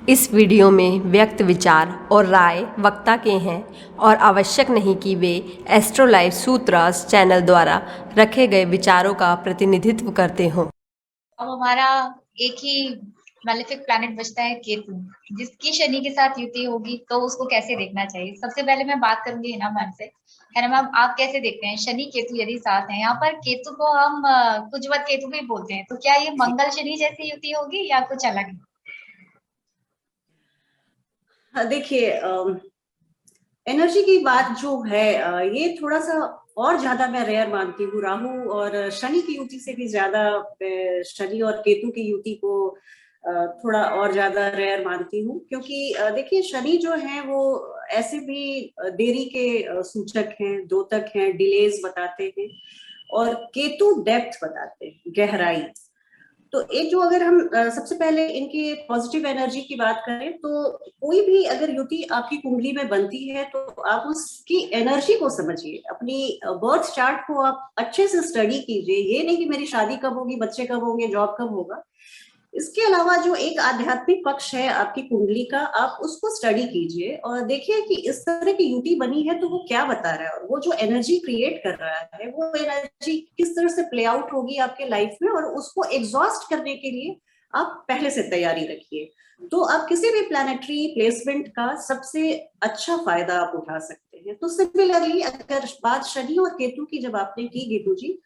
इस वीडियो में व्यक्त विचार और राय वक्ता के हैं और आवश्यक नहीं कि वे एस्ट्रोलाइफ सूत्रास चैनल द्वारा रखे गए विचारों का प्रतिनिधित्व करते हों। अब हमारा एक ही मैलेफिक प्लैनेट बचता है केतु, जिसकी शनि के साथ युति होगी तो उसको कैसे देखना चाहिए। सबसे पहले मैं बात करूंगी हिना मैम से। है ना मैम, आप कैसे देखते हैं शनि केतु यदि साथ हैं? यहाँ पर केतु को हम कुजवत केतु भी बोलते हैं, तो क्या ये मंगल शनि जैसी युति होगी या कुछ अलग है? हाँ, देखिए एनर्जी की बात जो है ये थोड़ा सा और ज्यादा मैं रेयर मानती हूँ। राहु और शनि की युति से भी ज्यादा शनि और केतु की युति को थोड़ा और ज्यादा रेयर मानती हूँ, क्योंकि देखिए शनि जो है वो ऐसे भी देरी के सूचक हैं, द्योतक हैं, डिलेज बताते हैं, और केतु डेप्थ बताते हैं, गहराई। तो एक जो अगर हम सबसे पहले इनकी पॉजिटिव एनर्जी की बात करें, तो कोई भी अगर युति आपकी कुंडली में बनती है तो आप उसकी एनर्जी को समझिए, अपनी बर्थ चार्ट को आप अच्छे से स्टडी कीजिए। ये नहीं कि मेरी शादी कब होगी, बच्चे कब होंगे, जॉब कब होगा। इसके अलावा जो एक आध्यात्मिक पक्ष है आपकी कुंडली का, आप उसको स्टडी कीजिए और देखिए कि इस तरह की युति बनी है तो वो क्या बता रहा है, और वो जो एनर्जी क्रिएट कर रहा है वो एनर्जी किस तरह से प्ले आउट होगी आपके लाइफ में, और उसको एग्जॉस्ट करने के लिए आप पहले से तैयारी रखिए। तो आप किसी भी प्लैनेटरी प्लेसमेंट का सबसे अच्छा फायदा आप उठा सकते हैं। तो सिमिलरली अगर बात शनि और केतु की जब आपने की गीतू जी,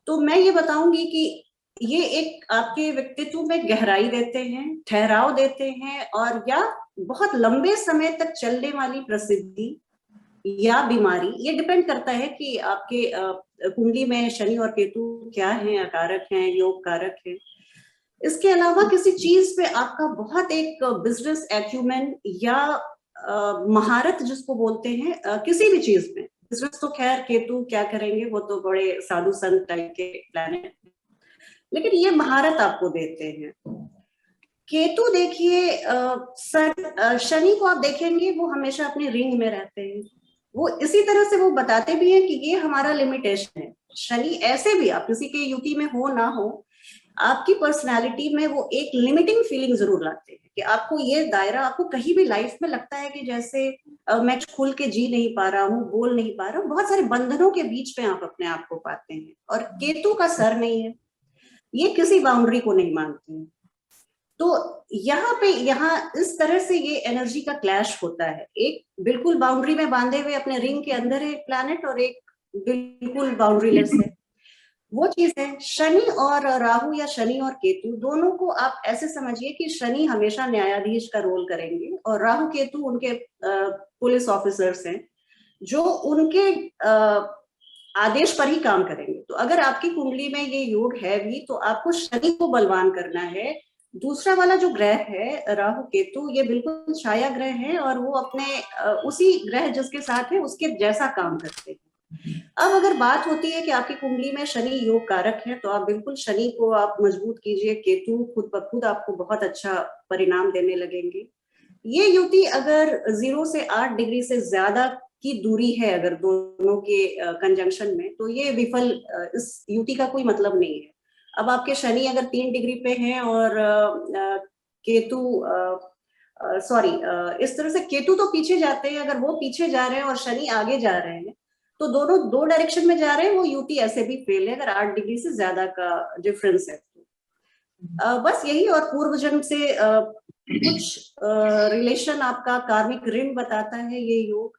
तो मैं ये बताऊंगी कि ये एक आपके व्यक्तित्व में गहराई देते हैं, ठहराव देते हैं, और या बहुत लंबे समय तक चलने वाली प्रसिद्धि या बीमारी। ये डिपेंड करता है कि आपके कुंडली में शनि और केतु क्या है, कारक हैं, योग कारक है। इसके अलावा किसी चीज पे आपका बहुत एक बिजनेस एक्यूमेन या महारत जिसको बोलते हैं, किसी भी चीज में। बिजनेस तो खैर केतु क्या करेंगे, वो तो बड़े साधु संत टाइप के प्लैनेट, लेकिन ये महारत आपको देते हैं। केतु देखिए शनि को आप देखेंगे वो हमेशा अपनी रिंग में रहते हैं। वो इसी तरह से वो बताते भी हैं कि ये हमारा लिमिटेशन है। शनि ऐसे भी आप किसी के युति में हो ना हो, आपकी पर्सनालिटी में वो एक लिमिटिंग फीलिंग जरूर लाते हैं कि आपको ये दायरा, आपको कहीं भी लाइफ में लगता है कि जैसे मैं खुल के जी नहीं पा रहा हूँ, बोल नहीं पा रहा हूँ, बहुत सारे बंधनों के बीच में आप अपने आप को पाते हैं। और केतु का सर नहीं है, ये किसी बाउंड्री को नहीं मानते हैं। तो यहाँ इस तरह से ये एनर्जी का क्लैश होता है। एक बिल्कुल बाउंड्री में बांधे हुए अपने रिंग के अंदर है एक प्लैनेट, और एक बिल्कुल बाउंड्रीलेस है। वो चीज है शनि और राहु, या शनि और केतु दोनों को आप ऐसे समझिए कि शनि हमेशा न्यायाधीश का रोल करेंगे, और राहु केतु उनके पुलिस ऑफिसर्स हैं जो उनके आदेश पर ही काम करेंगे। तो अगर आपकी कुंडली में ये योग है भी, तो आपको शनि को बलवान करना है। दूसरा वाला जो ग्रह है राहु केतु, ये बिल्कुल छाया ग्रह है, और वो अपने उसी ग्रह जिसके साथ है उसके जैसा काम करते हैं। अब अगर बात होती है कि आपकी कुंडली में शनि योग कारक है, तो आप बिल्कुल शनि को आप मजबूत कीजिए। केतु खुद ब खुद आपको बहुत अच्छा परिणाम देने लगेंगे। ये युति अगर 0 से 8 डिग्री से ज्यादा की दूरी है अगर दोनों के कंजंक्शन में, तो ये विफल, इस युति का कोई मतलब नहीं है। अब आपके शनि अगर 3 डिग्री पे हैं और केतु सॉरी इस तरह से केतु तो पीछे जाते हैं, अगर वो पीछे जा रहे हैं और शनि आगे जा रहे हैं, तो दोनों दो डायरेक्शन में जा रहे हैं, वो युति ऐसे भी फेल है अगर 8 डिग्री से ज्यादा का डिफरेंस है। बस यही, और पूर्व जन्म से कुछ रिलेशन आपका कार्मिक ऋण बताता है ये योग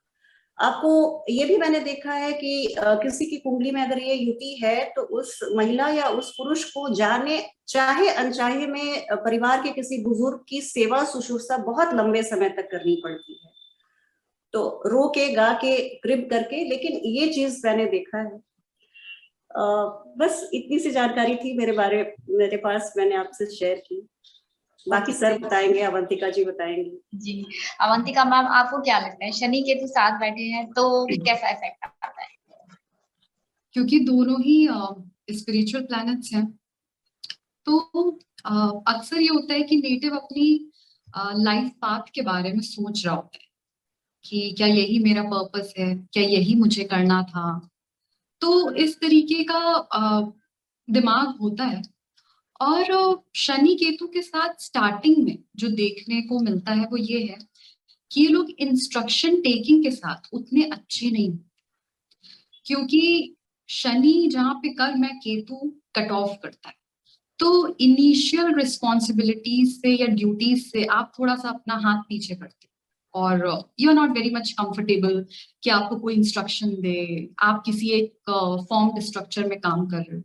आपको। ये भी मैंने देखा है कि किसी की कुंडली में अगर ये युति है, तो उस महिला या उस पुरुष को जाने चाहे अनचाहे में परिवार के किसी बुजुर्ग की सेवा शुश्रूषा बहुत लंबे समय तक करनी पड़ती है। तो रो के गा के क्रिब करके, लेकिन ये चीज मैंने देखा है। बस इतनी सी जानकारी थी मेरे पास, मैंने आपसे शेयर की। बाकी सर बताएंगे, अवंतिका जी बताएंगी। जी, अवंतिका मैम, आपको क्या लगता है शनि केतु साथ बैठे हैं तो कैसा इफेक्ट आता है? क्योंकि दोनों ही स्पिरिचुअल प्लैनेट्स हैं, तो अक्सर ये होता है कि नेटिव अपनी लाइफ पाथ के बारे में सोच रहा होता है कि क्या यही मेरा पर्पस है, क्या यही मुझे करना था। तो इस तरीके का दिमाग होता है। और शनि केतु के साथ स्टार्टिंग में जो देखने को मिलता है वो ये है कि ये लोग इंस्ट्रक्शन टेकिंग के साथ उतने अच्छे नहीं, क्योंकि शनि जहां पे कर्म है केतु कट ऑफ करता है। तो इनिशियल रिस्पॉन्सिबिलिटीज से या ड्यूटीज से आप थोड़ा सा अपना हाथ पीछे करते हो और you are not very much comfortable कि आपको कोई इंस्ट्रक्शन दे, आप किसी एक फॉर्म स्ट्रक्चर में काम कर रहे हो।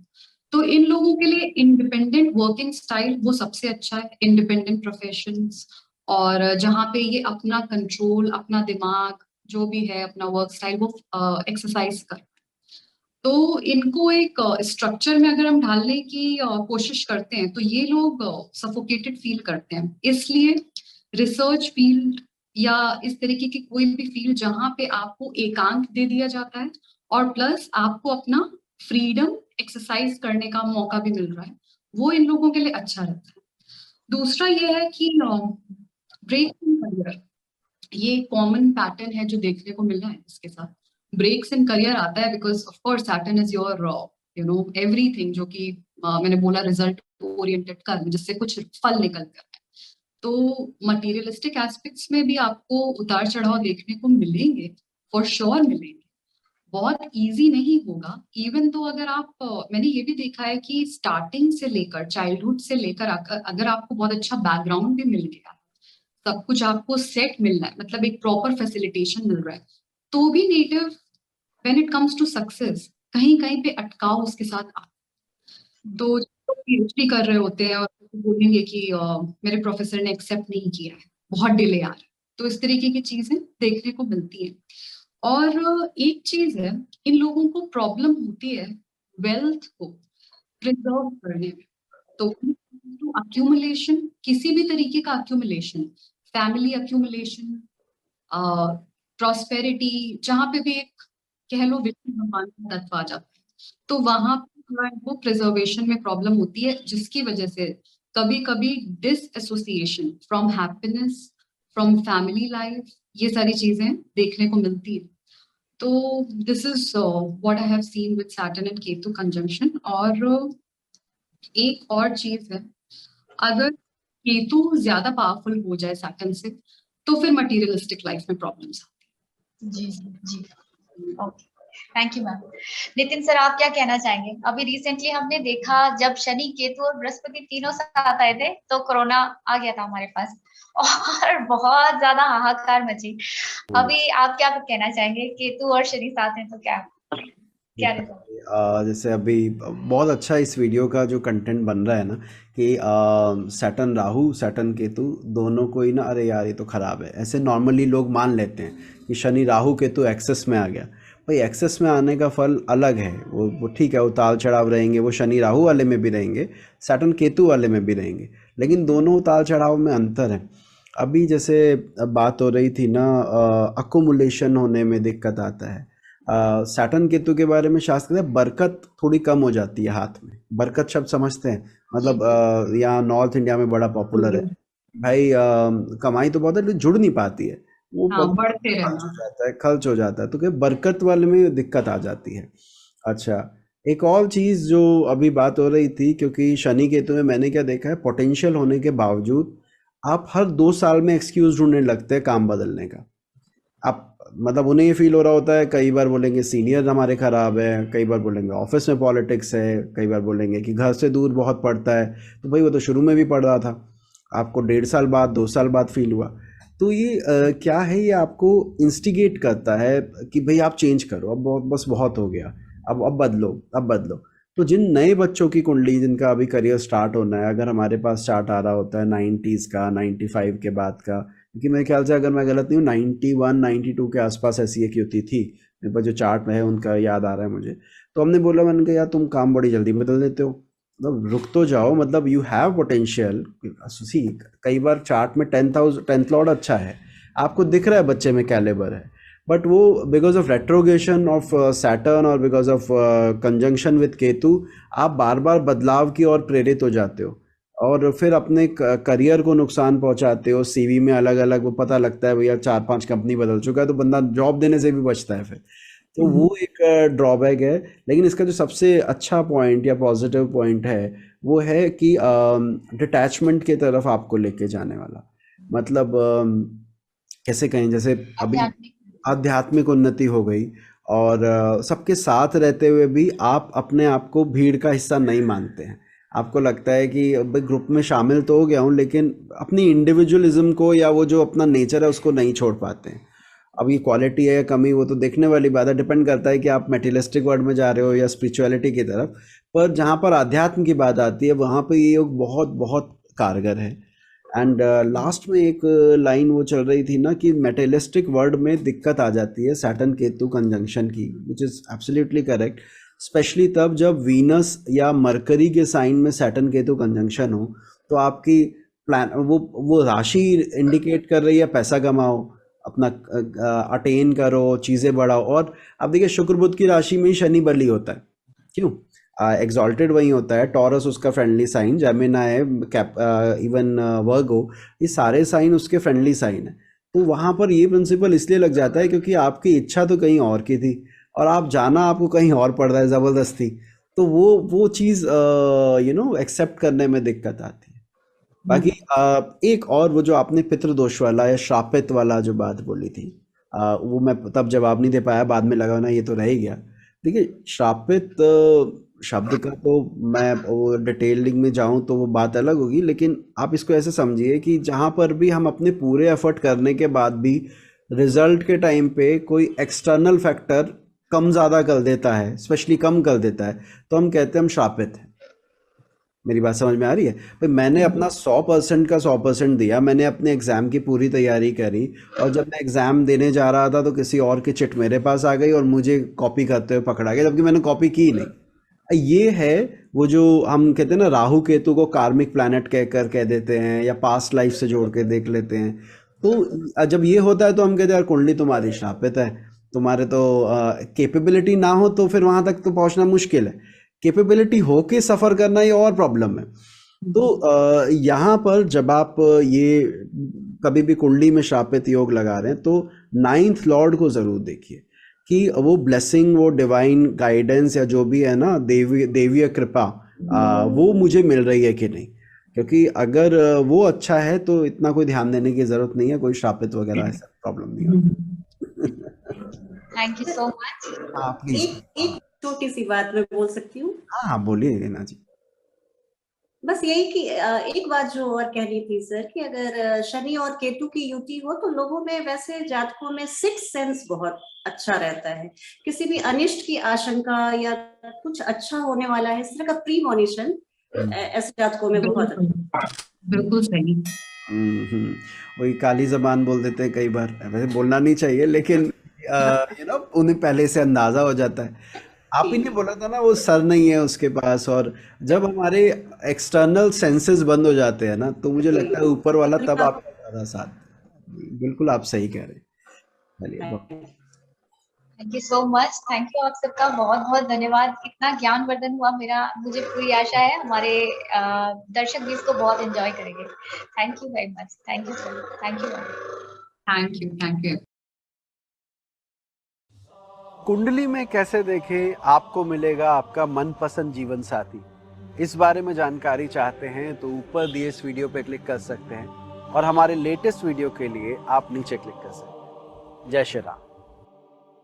तो इन लोगों के लिए इंडिपेंडेंट वर्किंग स्टाइल वो सबसे अच्छा है, इंडिपेंडेंट प्रोफेशंस, और जहाँ पे ये अपना कंट्रोल, अपना दिमाग जो भी है, अपना वर्क स्टाइल वो एक्सरसाइज कर। तो इनको एक स्ट्रक्चर में अगर हम ढालने की कोशिश करते हैं तो ये लोग सफोकेटेड फील करते हैं। इसलिए रिसर्च फील्ड या इस तरीके की कोई भी फील्ड जहां पे आपको एकांत दे दिया जाता है और प्लस आपको अपना फ्रीडम एक्सरसाइज करने का मौका भी मिल रहा है, वो इन लोगों के लिए अच्छा रहता है। दूसरा ये है कि ब्रेक इन करियर, ये कॉमन पैटर्न है जो देखने को मिल रहा है इसके साथ। ब्रेक्स इन करियर आता है because of course Saturn is your everything, जो कि मैंने बोला रिजल्ट ओरिएंटेड कर्म, जिससे कुछ फल निकल कर आए। तो मटेरियलिस्टिक एस्पेक्ट्स में भी आपको उतार चढ़ाव देखने को मिलेंगे, फॉर श्योर मिलेंगे। बहुत इजी नहीं होगा, इवन तो अगर आप मैंने ये भी देखा है कि स्टार्टिंग से लेकर चाइल्डहुड से लेकर अगर आपको बहुत अच्छा बैकग्राउंड भी मिल गया, सब कुछ आपको सेट मिल रहा है, मतलब एक प्रॉपर फैसिलिटेशन मिल रहा है, तो भी native when it comes to success कहीं कहीं पे अटकाव उसके साथ आता है। तो जो पीएचडी कर रहे होते हैं और बोलेंगे कि मेरे प्रोफेसर ने एक्सेप्ट नहीं किया है, बहुत डिले आ रहा है। तो इस तरीके की चीजें देखने को मिलती हैं। और एक चीज है, इन लोगों को प्रॉब्लम होती है वेल्थ को प्रिजर्व करने में। तो अक्यूमुलेशन, किसी भी तरीके का अक्यूमुलेशन, फैमिली अक्यूमुलेशन, प्रॉस्पेरिटी, जहां पे भी एक कह लो विष्णु भगवान का तत्व आ जाता है, तो वहां पर इनको प्रिजर्वेशन में प्रॉब्लम होती है, जिसकी वजह से कभी कभी dissociation from happiness, from family life, ये सारी चीजें देखने को मिलती है। तो this is what I have seen with Saturn and Ketu conjunction. और एक और चीज है, अगर केतु ज्यादा पावरफुल हो जाए सैटर्न से तो फिर मटेरियलिस्टिक लाइफ में प्रॉब्लम्स आती जी जी, okay, thank you ma'am. Nitin sir, आप क्या कहना चाहेंगे? अभी रिसेंटली हमने देखा जब शनि केतु और बृहस्पति तीनों साथ आए थे तो कोरोना आ गया था हमारे पास और बहुत ज्यादा हाहाकार मची। अभी आप क्या कहना चाहेंगे, केतु और शनि साथ हैं तो क्या क्या जैसे अभी बहुत अच्छा इस वीडियो का जो कंटेंट बन रहा है ना कि सैटर्न राहु, सैटर्न केतु दोनों को ही ना, अरे यार ये तो ख़राब है, ऐसे नॉर्मली लोग मान लेते हैं कि शनि राहु केतु एक्सेस में आ गया। भाई एक्सेस में आने का फल अलग है, वो ठीक है, उतार चढ़ाव रहेंगे, वो शनि राहु वाले में भी रहेंगे, सैटर्न केतु वाले में भी रहेंगे, लेकिन दोनों उतार चढ़ाव में अंतर है। अभी जैसे बात हो रही थी ना, अकोमुलेशन होने में दिक्कत आता है। सैटर्न केतु के बारे में शास्त्र कहते हैं बरकत थोड़ी कम हो जाती है हाथ में। बरकत शब्द समझते हैं, मतलब यहाँ नॉर्थ इंडिया में बड़ा पॉपुलर है भाई। कमाई तो बहुत है लेकिन जुड़ नहीं पाती है, वो बढ़ते खर्च हो जाता है, खर्च हो जाता है, तो क्या बरकत वाले में दिक्कत आ जाती है। अच्छा, एक और चीज़ जो अभी बात हो रही थी, क्योंकि शनि केतु में मैंने क्या देखा है, पोटेंशियल होने के बावजूद आप हर 2 साल में एक्सक्यूज ढूंढने लगते हैं काम बदलने का। आप मतलब उन्हें ये फील हो रहा होता है, कई बार बोलेंगे सीनियर हमारे ख़राब है, कई बार बोलेंगे ऑफिस में पॉलिटिक्स है, कई बार बोलेंगे कि घर से दूर बहुत पड़ता है। तो भाई वो तो शुरू में भी पड़ रहा था, आपको 1.5 साल बाद 2 साल बाद फील हुआ। तो ये क्या है, ये आपको इंस्टिगेट करता है कि भाई आप चेंज करो, अब बस बहुत हो गया, अब बदलो, अब बदलो। तो जिन नए बच्चों की कुंडली, जिनका अभी करियर स्टार्ट होना है, अगर हमारे पास चार्ट आ रहा होता है 90s का, 95 के बाद का, क्योंकि मेरे ख्याल से अगर मैं गलत नहीं हूँ 91 92 के आसपास ऐसी एक युति थी, मेरे पास जो चार्ट में है उनका याद आ रहा है मुझे। तो हमने बोला, मैंने कहा यार तुम काम बड़ी जल्दी बदल देते हो, मतलब रुक तो जाओ, मतलब यू हैव पोटेंशियल। सी कई बार चार्ट में 10th लॉर्ड अच्छा है, आपको दिख रहा है बच्चे में कैलिबर है, बट वो बिकॉज ऑफ रेट्रोगेशन ऑफ सैटर्न और because of conjunction with Ketu आप बार बार बदलाव की ओर प्रेरित हो जाते हो और फिर अपने करियर को नुकसान पहुंचाते हो। सीवी में अलग अलग वो पता लगता है भैया 4-5 कंपनी बदल चुका है, तो बंदा जॉब देने से भी बचता है फिर। तो वो एक ड्रॉबैक है। लेकिन इसका जो सबसे अच्छा पॉइंट या पॉजिटिव पॉइंट है वो है कि डिटैचमेंट की तरफ आपको लेके जाने वाला, मतलब कैसे कहें, जैसे अभी आध्यात्मिक। आध्यात्मिक उन्नति हो गई, और सबके साथ रहते हुए भी आप अपने आप को भीड़ का हिस्सा नहीं मानते हैं। आपको लगता है कि अब ग्रुप में शामिल तो हो गया हूँ, लेकिन अपनी इंडिविजुअलिज्म को या वो जो अपना नेचर है उसको नहीं छोड़ पाते हैं। अब ये क्वालिटी है या कमी, वो तो देखने वाली बात है, डिपेंड करता है कि आप मेटेरियलिस्टिक वर्ल्ड में जा रहे हो या स्पिरिचुअलिटी की तरफ। पर जहाँ पर आध्यात्म की बात आती है वहाँ पर ये योग बहुत बहुत कारगर है। एंड लास्ट में एक लाइन वो चल रही थी ना कि मेटेरियलिस्टिक वर्ल्ड में दिक्कत आ जाती है सैटर्न केतु कंजंक्शन की, which is absolutely correct. Specially तब जब वीनस या मरकरी के साइन में सैटर्न केतु कंजंक्शन हो, तो आपकी प्लान वो राशि इंडिकेट कर रही है पैसा कमाओ, अपना अटेन करो, चीज़ें बढ़ाओ। और अब देखिए शुक्र बुध की राशि में ही शनि बली होता है, क्यों? एग्जॉल्टेड वही होता है, टॉरस उसका फ्रेंडली साइन, जेमिनाई, इवन वर्गो, ये सारे साइन उसके फ्रेंडली साइन है। तो वहाँ पर ये प्रिंसिपल इसलिए लग जाता है क्योंकि आपकी इच्छा तो कहीं और की थी और आप जाना आपको कहीं और पड़ रहा है ज़बरदस्ती। तो वो चीज़ एक्सेप्ट करने में दिक्कत आती है। बाकी एक और वो जो आपने पितृदोष वाला या श्रापित वाला जो बात बोली थी, वो मैं तब जवाब नहीं दे पाया, बाद में लगा ना ये तो रह ही गया। देखिए श्रापित शब्द का तो मैं वो डिटेलिंग में जाऊं तो वो बात अलग होगी, लेकिन आप इसको ऐसे समझिए कि जहां पर भी हम अपने पूरे एफर्ट करने के बाद भी रिजल्ट के टाइम पे कोई एक्सटर्नल फैक्टर कम ज़्यादा कर देता है, स्पेशली कम कर देता है, तो हम कहते हैं हम श्रापित हैं। मेरी बात समझ में आ रही है भाई? मैंने अपना 100% का 100% दिया, मैंने अपने एग्ज़ाम की पूरी तैयारी करी, और जब मैं एग्ज़ाम देने जा रहा था तो किसी और की चिट मेरे पास आ गई और मुझे कॉपी करते हुए पकड़ा गया, जबकि मैंने कॉपी की नहीं। ये है वो जो हम कहते हैं ना, राहु केतु को कार्मिक प्लैनेट कहकर कह देते हैं या पास्ट लाइफ से जोड़ के देख लेते हैं। तो जब ये होता है तो हम कहते हैं यार कुंडली तुम्हारी श्रापित है, तुम्हारे तो कैपेबिलिटी ना हो तो फिर वहां तक तो पहुंचना मुश्किल है, कैपेबिलिटी हो के सफ़र करना ये और प्रॉब्लम है। तो यहाँ पर जब आप ये कभी भी कुंडली में श्रापित योग लगा रहे हैं तो 9th लॉर्ड को ज़रूर देखिए कि वो ब्लेसिंग, वो डिवाइन गाइडेंस या जो भी है ना, देवीय कृपा, वो मुझे मिल रही है कि नहीं। क्योंकि अगर वो अच्छा है तो इतना कोई ध्यान देने की ज़रूरत नहीं है, कोई श्रापित वगैरह ऐसा प्रॉब्लम नहीं होती। Thank you so much. हाँ प्लीज। एक छोटी सी बात मैं बोल सकती हूँ? हाँ बोलिए रीना जी। बस यही कि एक बात जो और कहनी थी सर, कि अगर शनि और केतु की युति हो तो लोगों में, वैसे जातकों में सिक्स सेंस बहुत अच्छा रहता है। किसी भी अनिष्ट की आशंका या कुछ अच्छा होने वाला है, इस तरह का प्रीमोनिशन ऐसे जातकों में बहुत अच्छा। बिल्कुल सही। वही काली जबान बोल देते हैं कई बार, वैसे बोलना नहीं चाहिए, लेकिन उन्हें पहले से अंदाजा हो जाता है। आप ही ने बोला था ना वो सर नहीं है उसके पास, और जब हमारे एक्सटर्नल सेंसेस बंद हो जाते हैं ना तो मुझे लगता है ऊपर वाला तब आपका ज्यादा साथ। बिल्कुल आप सही कह रहे हैं। चलिए thank you so much. Thank you, आप सबका बहुत बहुत धन्यवाद। इतना ज्ञानवर्धन हुआ मेरा, मुझे पूरी आशा है हमारे दर्शक भी इसको बहुत एंजॉय करेंगे। Thank you very much. Thank you sir. Thank you. Thank you. कुंडली में कैसे देखें आपको मिलेगा आपका मनपसंद जीवन साथी। इस बारे में जानकारी चाहते हैं तो ऊपर दिए इस वीडियो पे क्लिक कर सकते हैं, और हमारे लेटेस्ट वीडियो के लिए आप नीचे क्लिक कर सकते हैं। जय श्री राम।